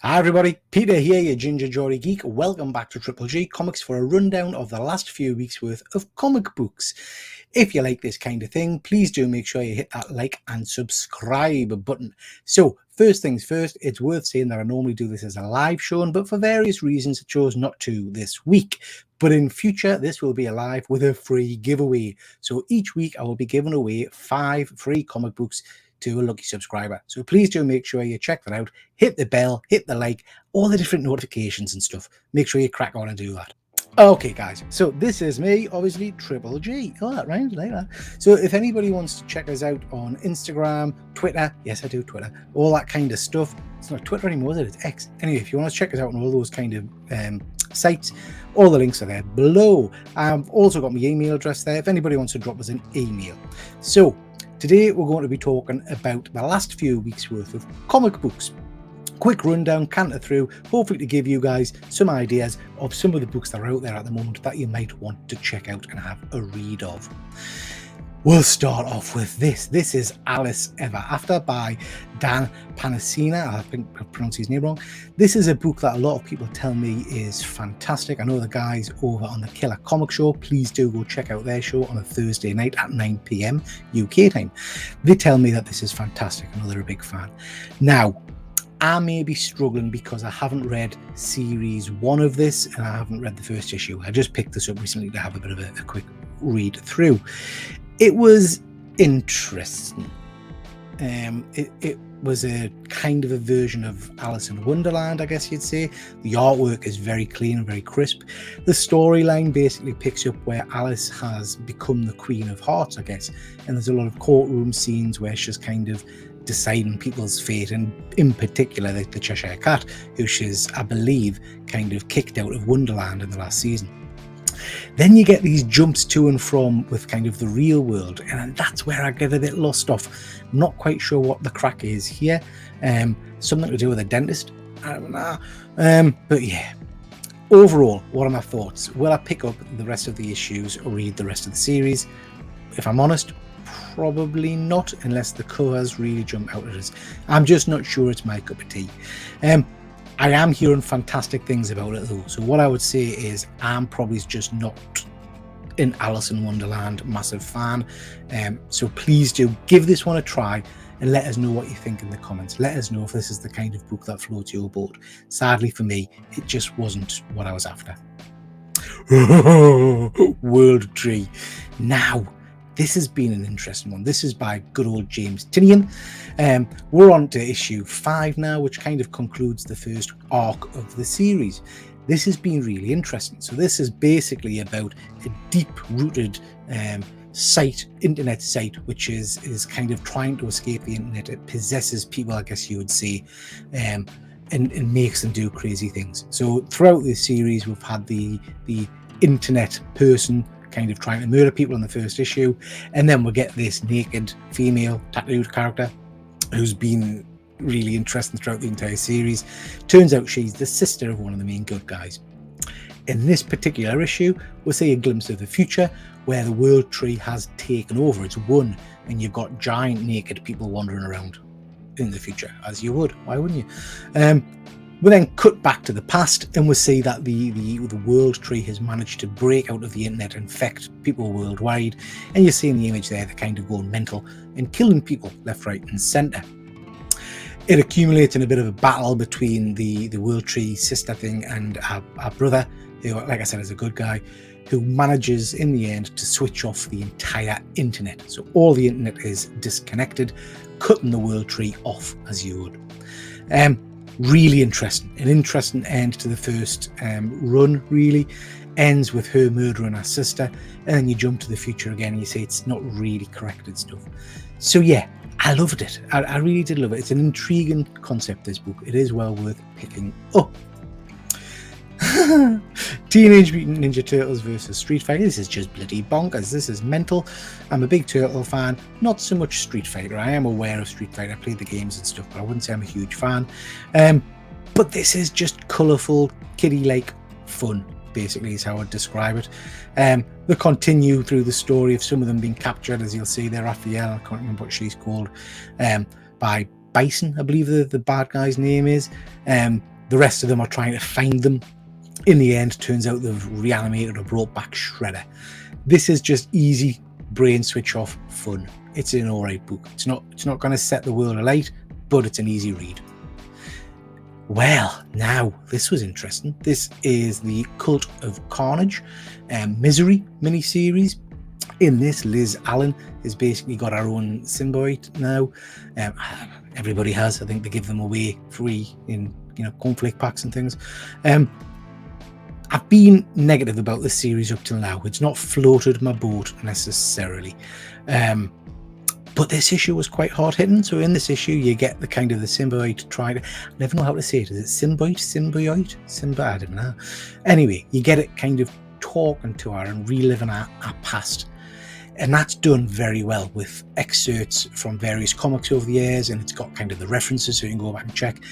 Hi everybody, Peter here, your Ginger Jory Geek. Welcome back to Triple G Comics for a rundown of the last few weeks worth of comic books. If you like this kind of thing, please do make sure you hit that like and subscribe button. So first things first, it's worth saying that I normally do this as a live show, but for various reasons I chose not to this week. But in future, this will be a live with a free giveaway. So each week I will be giving away 5 free comic books to a lucky subscriber. So please do make sure you check that out. Hit the bell, hit the like, all the different notifications and stuff. Make sure you crack on and do that. Okay, guys, so this is me, obviously, Triple G. Oh, that rhymes like that. So if anybody wants to check us out on Instagram, Twitter, yes, I do Twitter, all that kind of stuff. It's not Twitter anymore, is it? It's X. Anyway, if you want to check us out on all those kind of sites, all the links are there below. I've also got my email address there if anybody wants to drop us an email. So today we're going to be talking about the last few weeks worth of comic books. Quick rundown, canter through, hopefully to give you guys some ideas of some of the books that are out there at the moment that you might want to check out and have a read of. We'll start off with this. This is Alice Ever After by Dan Panacina. I think I pronounced his name wrong. This is a book that a lot of people tell me is fantastic. I know the guys over on the Killer Comic Show. Please do go check out their show on a Thursday night at 9 p.m. UK time. They tell me that this is fantastic. I know they're a big fan. Now, I may be struggling because I haven't read series 1 of this and I haven't read the first issue. I just picked this up recently to have a bit of a quick read through. It was interesting. It was a kind of a version of Alice in Wonderland, I guess you'd say. The artwork is very clean and very crisp. The storyline basically picks up where Alice has become the Queen of Hearts, I guess. And there's a lot of courtroom scenes where she's kind of deciding people's fate, and in particular the Cheshire Cat, who she's, I believe, kind of kicked out of Wonderland in the last season. Then you get these jumps to and from with kind of the real world, and that's where I get a bit lost off. I'm not quite sure what the crack is here. Something to do with a dentist, I don't know. But yeah, overall, what are my thoughts? Will I pick up the rest of the issues or read the rest of the series? If I'm honest, probably not, unless the covers really jump out at us. I'm just not sure it's my cup of tea. I am hearing fantastic things about it though, so what I would say is I'm probably just not an Alice in Wonderland massive fan. So please do give this one a try and let us know what you think in the comments. Let us know if this is the kind of book that floats your boat. Sadly for me, it just wasn't what I was after. World Tree. Now, this has been an interesting one. This is by good old James Tynion. We're on to issue 5 now, which kind of concludes the first arc of the series. This has been really interesting. So this is basically about a deep-rooted internet site, which is kind of trying to escape the internet. It possesses people, I guess you would say, and makes them do crazy things. So throughout this series, we've had the internet person kind of trying to murder people in the first issue, and then we get this naked female tattooed character who's been really interesting throughout the entire series. Turns out she's the sister of one of the main good guys. In this particular issue, we'll see a glimpse of the future where the World Tree has taken over. It's won, and you've got giant naked people wandering around in the future, as you would. Why wouldn't you? We then cut back to the past, and we'll see that the World Tree has managed to break out of the internet and infect people worldwide. And you see in the image there, they're kind of going mental and killing people left, right, and centre. It accumulates in a bit of a battle between the World Tree sister thing and our brother, who, like I said, is a good guy, who manages in the end to switch off the entire internet. So all the internet is disconnected, cutting the World Tree off, as you would. Really interesting. An interesting end to the first run, really. Ends with her murdering her sister, and then you jump to the future again and you say it's not really corrected stuff. So yeah, I loved it. I really did love it. It's an intriguing concept, this book. It is well worth picking up. Teenage Mutant Ninja Turtles versus Street Fighter. This is just bloody bonkers. This is mental. I'm a big Turtle fan, not so much Street Fighter. I am aware of Street Fighter. I played the games and stuff, but I wouldn't say I'm a huge fan. But this is just colourful, kiddie-like fun, basically is how I'd describe it. They continue through the story of some of them being captured, as you'll see there. Raphael, I can't remember what she's called, by Bison, I believe the bad guy's name is. The rest of them are trying to find them. In the end, turns out they've reanimated or brought back Shredder. This is just easy brain switch off fun. It's an alright book. It's not going to set the world alight, but it's an easy read. Well, now this was interesting. This is the Cult of Carnage Misery miniseries. In this, Liz Allen has basically got her own symbiote now. Everybody has. I think they give them away free in conflict packs and things. I've been negative about this series up till now. It's not floated my boat necessarily. But this issue was quite hard-hitting. So in this issue, you get the kind of the symbiote trying to... I never know how to say it. Is it symbiote? I don't know. Anyway, you get it kind of talking to her and reliving our past. And that's done very well with excerpts from various comics over the years, and it's got kind of the references so you can go back and check.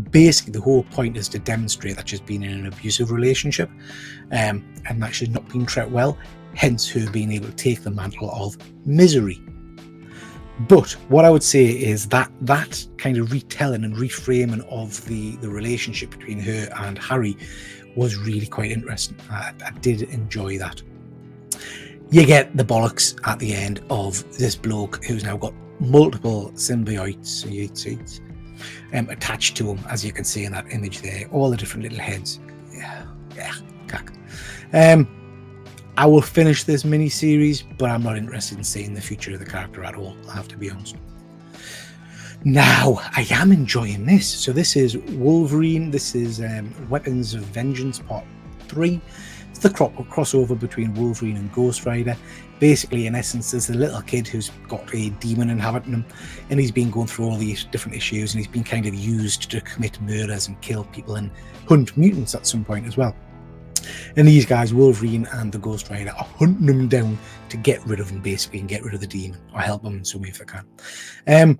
Basically, the whole point is to demonstrate that she's been in an abusive relationship and that she's not been treated well, hence her being able to take the mantle of Misery. But what I would say is that kind of retelling and reframing of the relationship between her and Harry was really quite interesting. I did enjoy that. You get the bollocks at the end of this bloke who's now got multiple symbiotes attached to him, as you can see in that image there. All the different little heads. Yeah, cack. I will finish this mini-series, but I'm not interested in seeing the future of the character at all, I have to be honest. Now, I am enjoying this. So this is Wolverine. This is Weapons of Vengeance Part 3. It's the crossover between Wolverine and Ghost Rider. Basically, in essence, there's a little kid who's got a demon inhabiting him, and he's been going through all these different issues, and he's been kind of used to commit murders and kill people and hunt mutants at some point as well. And these guys, Wolverine and the Ghost Rider, are hunting him down to get rid of him, basically, and get rid of the demon, or help him in some way if they can.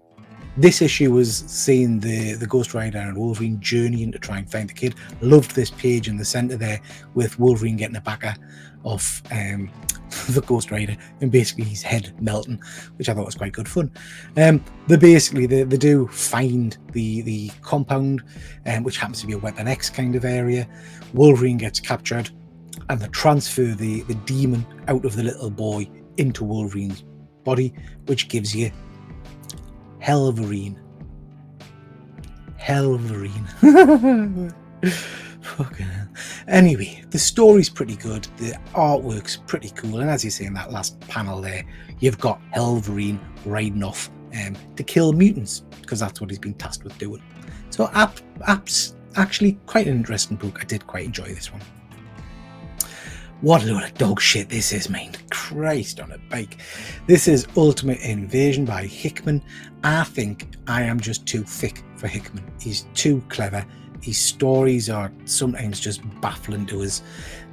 This issue was seeing the Ghost Rider and Wolverine journeying to try and find the kid. Loved this page in the centre there with Wolverine getting a backer off the Ghost Rider and basically his head melting, which I thought was quite good fun. They do find the compound, which happens to be a Weapon X kind of area. Wolverine gets captured and they transfer the demon out of the little boy into Wolverine's body, which gives you Helverine. Fucking hell. Anyway, the story's pretty good, the artwork's pretty cool, and as you see in that last panel there, you've got Helverine riding off to kill mutants, because that's what he's been tasked with doing. So actually quite an interesting book. I did quite enjoy this one. What a load of dog shit this is, man. Christ on a bike. This is Ultimate Invasion by Hickman. I think I am just too thick for Hickman. He's too clever. His stories are sometimes just baffling to us.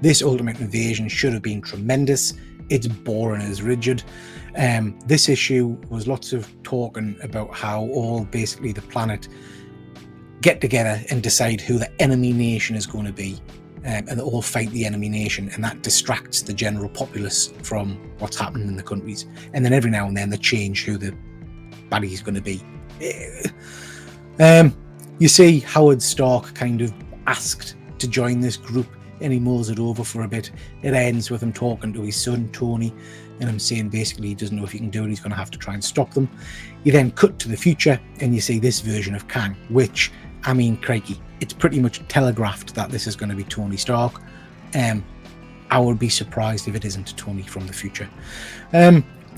This Ultimate Invasion should have been tremendous. It's boring as rigid. This issue was lots of talking about how all basically the planet get together and decide who the enemy nation is going to be. And they all fight the enemy nation, and that distracts the general populace from what's happening in the countries. And then every now and then they change who the baddie is going to be. You see Howard Stark kind of asked to join this group, and he mulls it over for a bit. It ends with him talking to his son Tony, and him saying basically he doesn't know if he can do it, he's going to have to try and stop them. You then cut to the future and you see this version of Kang, which, I mean, crikey, it's pretty much telegraphed that this is going to be Tony Stark. I would be surprised if it isn't Tony from the future.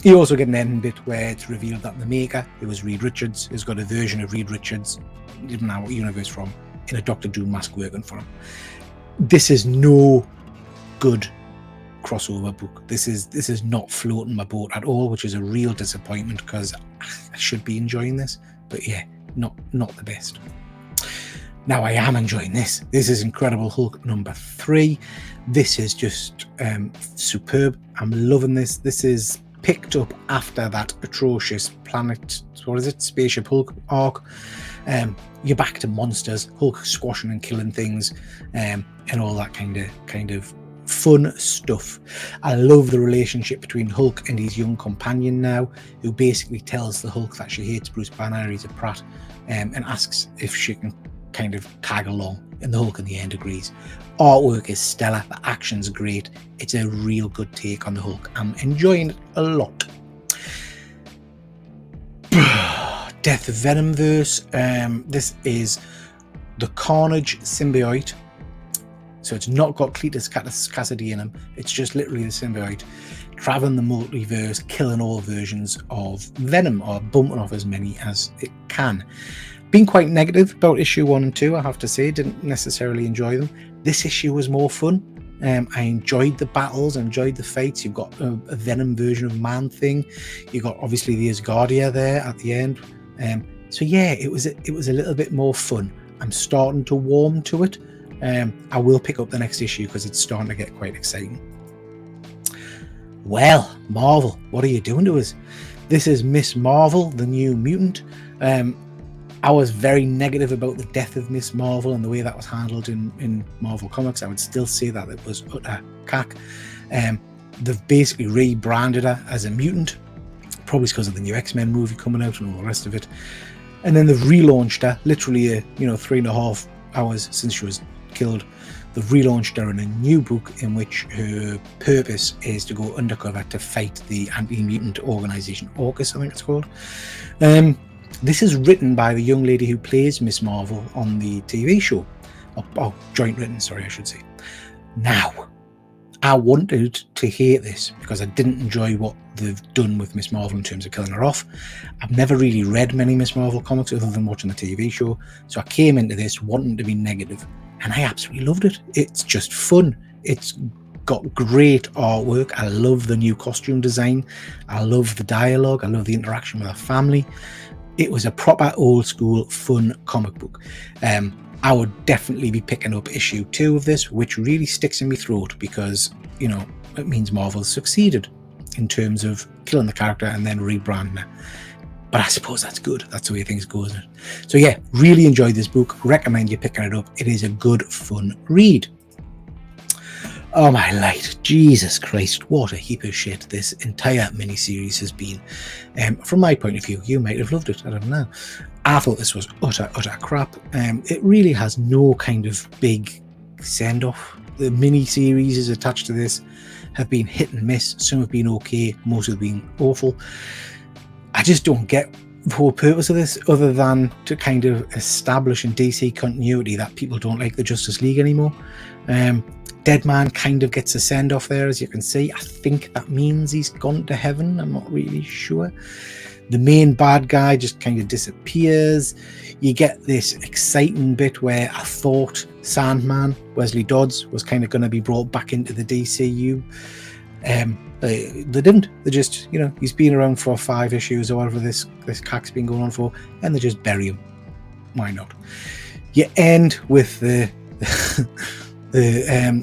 You also get an ending bit where it's revealed that the maker, it was Reed Richards, has got a version of Reed Richards, even now what universe from, in a Doctor Doom mask working for him. This is no good crossover book. This is not floating my boat at all, which is a real disappointment because I should be enjoying this, but yeah, not the best. Now I am enjoying this. This is Incredible Hulk number 3. This is just superb. I'm loving this. This is picked up after that atrocious Spaceship Hulk arc. You're back to monsters, Hulk squashing and killing things, and all that kind of fun stuff. I love the relationship between Hulk and his young companion now, who basically tells the Hulk that she hates Bruce Banner, he's a prat, and asks if she can kind of tag along and the Hulk in the end agrees. Artwork is stellar, the action's great, it's a real good take on the Hulk. I'm enjoying it a lot. Death of Venomverse. This is the Carnage symbiote. So it's not got Cletus Cassidy in him. It's just literally the symbiote traveling the multiverse, killing all versions of Venom, or bumping off as many as it can. Been quite negative about issue 1 and 2, I have to say. Didn't necessarily enjoy them. This issue was more fun. I enjoyed the battles, enjoyed the fights. You've got a Venom version of Man-Thing. You've got obviously the Asgardia there at the end. So yeah, it was a little bit more fun. I'm starting to warm to it. I will pick up the next issue because it's starting to get quite exciting. Well, Marvel, what are you doing to us? This is Miss Marvel, the New Mutant. I was very negative about the death of Miss Marvel and the way that was handled in Marvel Comics. I would still say that it was utter cack. They've basically rebranded her as a mutant, probably because of the new X-Men movie coming out and all the rest of it. And then they've relaunched her, literally 3.5 hours since she was killed. They've relaunched her in a new book in which her purpose is to go undercover to fight the anti-mutant organization AUKUS, I think it's called. This is written by the young lady who plays Miss Marvel on the TV show. Or joint written, sorry, I should say. Now, I wanted to hate this because I didn't enjoy what they've done with Miss Marvel in terms of killing her off. I've never really read many Miss Marvel comics other than watching the TV show. So I came into this wanting to be negative, and I absolutely loved it. It's just fun. It's got great artwork. I love the new costume design. I love the dialogue. I love the interaction with her family. It was a proper old school fun comic book. I would definitely be picking up issue 2 of this, which really sticks in my throat because, it means Marvel succeeded in terms of killing the character and then rebranding her. But I suppose that's good. That's the way things go, isn't it? So yeah, really enjoyed this book. Recommend you picking it up. It is a good, fun read. Oh my light, Jesus Christ, what a heap of shit this entire miniseries has been. From my point of view, you might have loved it, I don't know. I thought this was utter crap. It really has no kind of big send-off. The miniseries attached to this have been hit and miss. Some have been okay, most have been awful. I just don't get the whole purpose of this other than to kind of establish in DC continuity that people don't like the Justice League anymore. Deadman kind of gets a send-off there, as you can see. I think that means he's gone to heaven. I'm not really sure. The main bad guy just kind of disappears. You get this exciting bit where I thought Sandman, Wesley Dodds, was kind of going to be brought back into the DCU. They didn't. They just, he's been around for 5 issues or whatever this cack's been going on for, and they just bury him. Why not? You end with the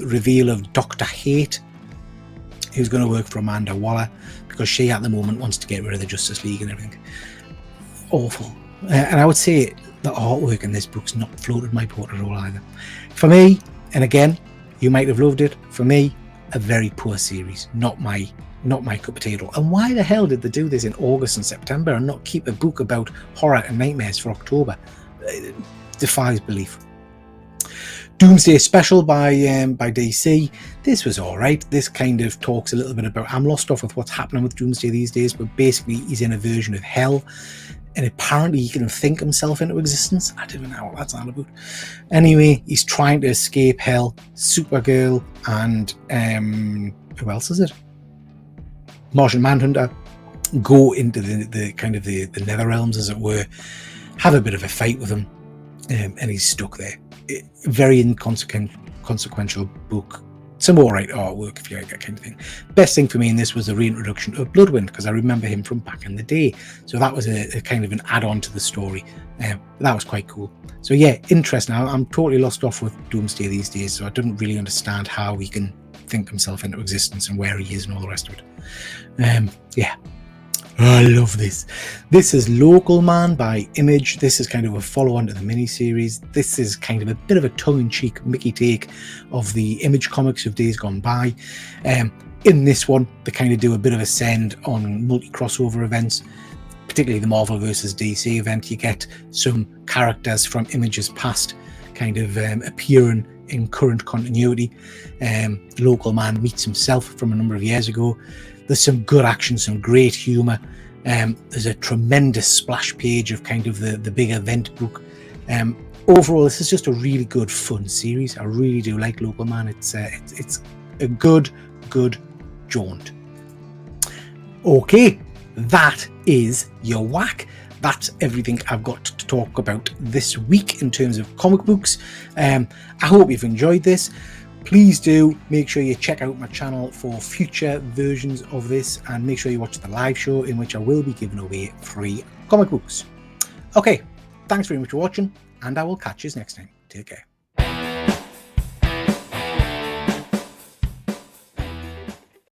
reveal of Dr. Hate, who's going to work for Amanda Waller because she at the moment wants to get rid of the Justice League and everything. Awful. And I would say the artwork in this book's not floated my boat at all either. For me, and again, you might have loved it, for me, a very poor series. Not my cup of tea at all. And why the hell did they do this in August and September and not keep a book about horror and nightmares for October? It defies belief. Doomsday special by DC. This was all right. This kind of talks a little bit about, I'm lost off with what's happening with Doomsday these days, but basically he's in a version of hell, and apparently he can think himself into existence. I don't know what that's all about. Anyway, he's trying to escape hell. Supergirl and who else is it? Martian Manhunter go into the kind of the nether realms, as it were, have a bit of a fight with him, and he's stuck there. Very inconsequential book. Some alright artwork, if you like that kind of thing. Best thing for me in this was the reintroduction of Bloodwind, because I remember him from back in the day. So that was a kind of an add-on to the story. That was quite cool. So yeah, interesting. I'm totally lost off with Doomsday these days, so I didn't really understand how he can think himself into existence and where he is and all the rest of it. Yeah. I love this. This is Local Man by Image. This is kind of a follow-on to the miniseries. This is kind of a bit of a tongue-in-cheek Mickey take of the Image comics of days gone by. In this one, they kind of do a bit of a send on multi-crossover events, particularly the Marvel vs. DC event. You get some characters from Image's past kind of appearing in current continuity. Local man meets himself from a number of years ago. There's some good action, some great humour. There's a tremendous splash page of kind of the big event book. Overall, this is just a really good, fun series. I really do like Local Man. It's a good jaunt. Okay, that is your whack. That's everything I've got to talk about this week in terms of comic books. I hope you've enjoyed this. Please do make sure you check out my channel for future versions of this, and make sure you watch the live show in which I will be giving away free comic books. Okay, thanks very much for watching, and I will catch you next time. Take care.